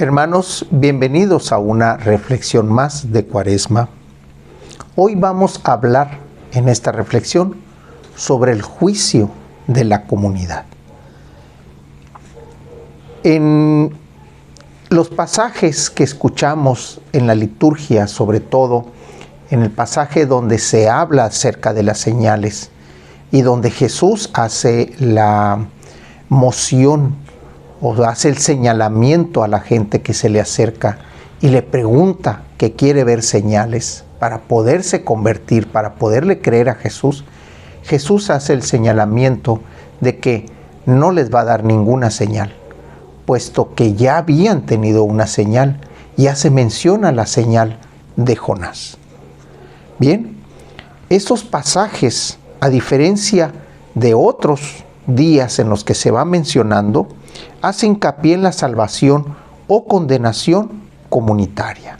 Hermanos, bienvenidos a una reflexión más de Cuaresma. Hoy vamos a hablar en esta reflexión sobre el juicio de la comunidad. En los pasajes que escuchamos en la liturgia, sobre todo en el pasaje donde se habla acerca de las señales y donde Jesús hace la moción o hace el señalamiento a la gente que se le acerca y le pregunta que quiere ver señales para poderse convertir, para poderle creer a Jesús, Jesús hace el señalamiento de que no les va a dar ninguna señal, puesto que ya habían tenido una señal y hace mención a la señal de Jonás. Bien, esos pasajes, a diferencia de otros días en los que se va mencionando, hace hincapié en la salvación o condenación comunitaria.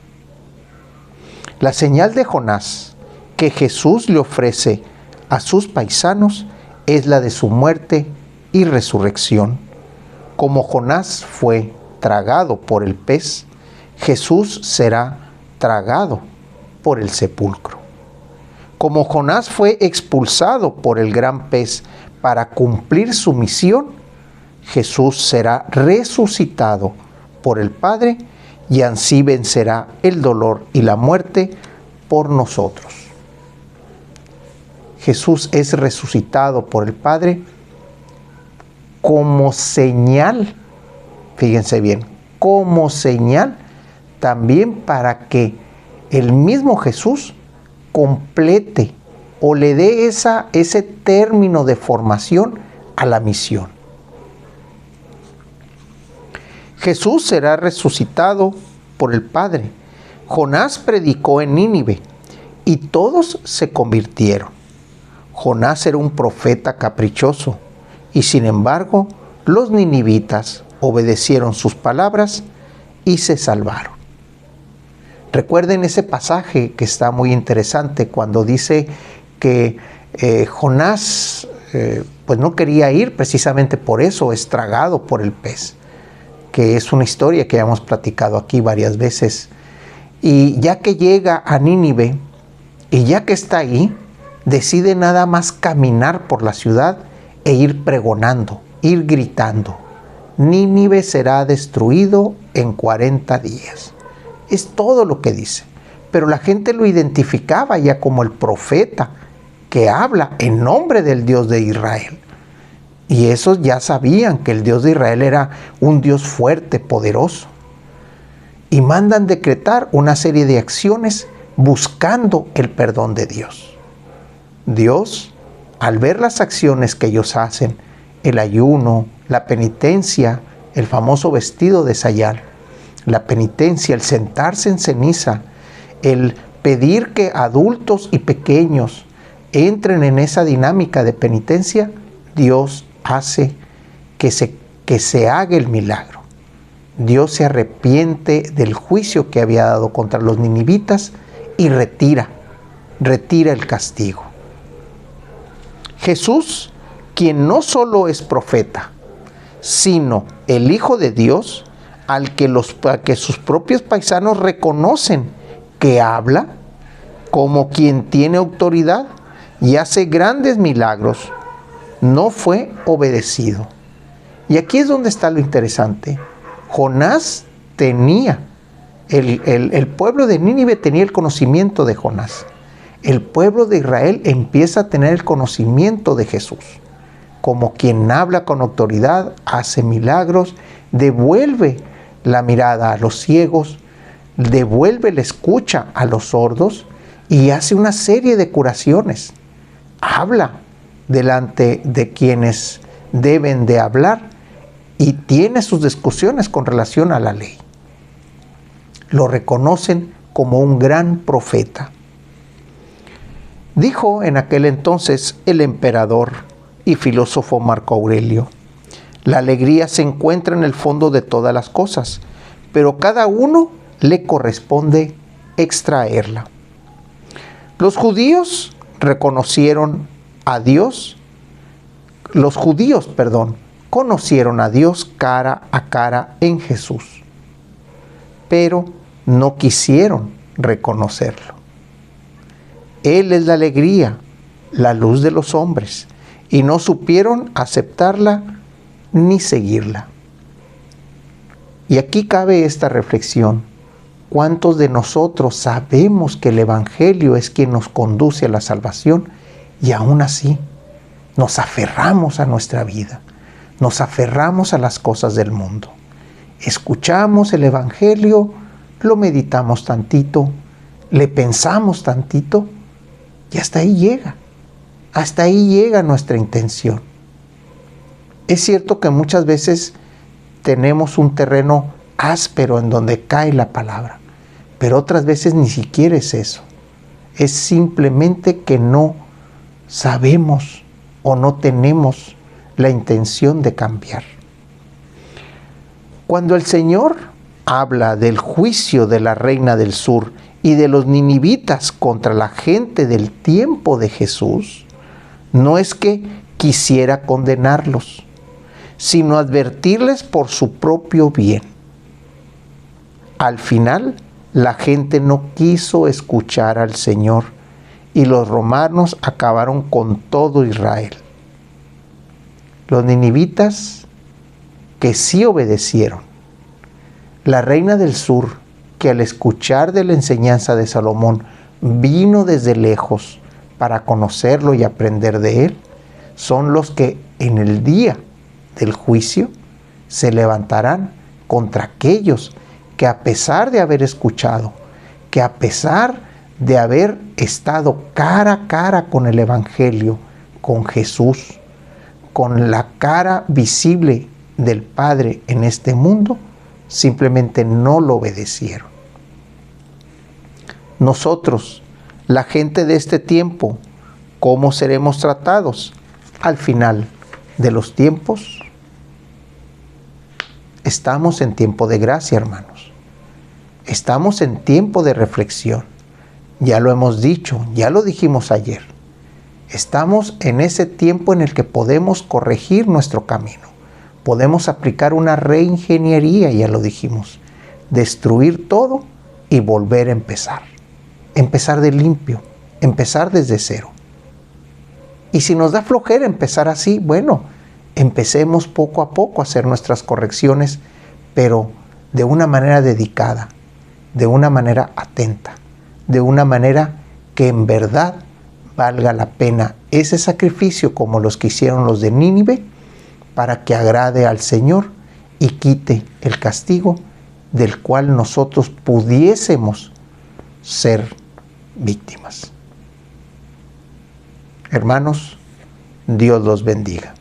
La señal de Jonás que Jesús le ofrece a sus paisanos es la de su muerte y resurrección. Como Jonás fue tragado por el pez, Jesús será tragado por el sepulcro. Como Jonás fue expulsado por el gran pez para cumplir su misión, Jesús será resucitado por el Padre y así vencerá el dolor y la muerte por nosotros. Jesús es resucitado por el Padre como señal, fíjense bien, como señal también para que el mismo Jesús complete o le dé ese término de formación a la misión. Jesús será resucitado por el Padre. Jonás predicó en Nínive y todos se convirtieron. Jonás era un profeta caprichoso y sin embargo los ninivitas obedecieron sus palabras y se salvaron. Recuerden ese pasaje que está muy interesante cuando dice que Jonás pues no quería ir, precisamente por eso es tragado por el pez, que es una historia que ya hemos platicado aquí varias veces. Y ya que llega a Nínive y ya que está ahí, decide nada más caminar por la ciudad e ir pregonando, ir gritando: Nínive será destruido en 40 días. Es todo lo que dice. Pero la gente lo identificaba ya como el profeta que habla en nombre del Dios de Israel. Y esos ya sabían que el Dios de Israel era un Dios fuerte, poderoso. Y mandan decretar una serie de acciones buscando el perdón de Dios. Dios, al ver las acciones que ellos hacen, el ayuno, la penitencia, el famoso vestido de sayal, la penitencia, el sentarse en ceniza, el pedir que adultos y pequeños entren en esa dinámica de penitencia, Dios hace que se haga el milagro. Dios se arrepiente del juicio que había dado contra los ninivitas y retira el castigo. Jesús, quien no solo es profeta, sino el Hijo de Dios, al que sus propios paisanos reconocen que habla como quien tiene autoridad y hace grandes milagros, no fue obedecido. Y aquí es donde está lo interesante. Jonás tenía, el pueblo de Nínive tenía el conocimiento de Jonás. El pueblo de Israel empieza a tener el conocimiento de Jesús. Como quien habla con autoridad, hace milagros, devuelve la mirada a los ciegos, devuelve la escucha a los sordos y hace una serie de curaciones. Habla delante de quienes deben de hablar y tiene sus discusiones con relación a la ley. Lo reconocen como un gran profeta. Dijo en aquel entonces el emperador y filósofo Marco Aurelio: la alegría se encuentra en el fondo de todas las cosas, pero cada uno le corresponde extraerla. Los judíos conocieron a Dios conocieron a Dios cara a cara en Jesús. pero no quisieron reconocerlo. Él es la alegría, la luz de los hombres, y no supieron aceptarla ni seguirla. Y aquí cabe esta reflexión. ¿Cuántos de nosotros sabemos que el Evangelio es quien nos conduce a la salvación y aún así nos aferramos a nuestra vida, nos aferramos a las cosas del mundo? Escuchamos el Evangelio, lo meditamos tantito, le pensamos tantito y hasta ahí llega nuestra intención. Es cierto que muchas veces tenemos un terreno áspero en donde cae la palabra, pero otras veces ni siquiera es eso. Es simplemente que no sabemos o no tenemos la intención de cambiar. Cuando el Señor habla del juicio de la reina del sur y de los ninivitas contra la gente del tiempo de Jesús, no es que quisiera condenarlos, sino advertirles por su propio bien. Al final, la gente no quiso escuchar al Señor y los romanos acabaron con todo Israel. Los ninivitas que sí obedecieron. La reina del sur, que al escuchar de la enseñanza de Salomón vino desde lejos para conocerlo y aprender de él, son los que en el día del juicio se levantarán contra aquellos que a pesar de haber escuchado, que a pesar de haber estado cara a cara con el Evangelio, con Jesús, con la cara visible del Padre en este mundo, simplemente no lo obedecieron. Nosotros, la gente de este tiempo, ¿cómo seremos tratados al final de los tiempos? Estamos en tiempo de gracia, hermanos. Estamos en tiempo de reflexión. Ya lo hemos dicho, ya lo dijimos ayer. Estamos en ese tiempo en el que podemos corregir nuestro camino. Podemos aplicar una reingeniería, ya lo dijimos. Destruir todo y volver a empezar. Empezar de limpio, empezar desde cero. Y si nos da flojera empezar así, bueno, empecemos poco a poco a hacer nuestras correcciones, pero de una manera dedicada, de una manera atenta, de una manera que en verdad valga la pena ese sacrificio como los que hicieron los de Nínive, para que agrade al Señor y quite el castigo del cual nosotros pudiésemos ser víctimas. Hermanos, Dios los bendiga.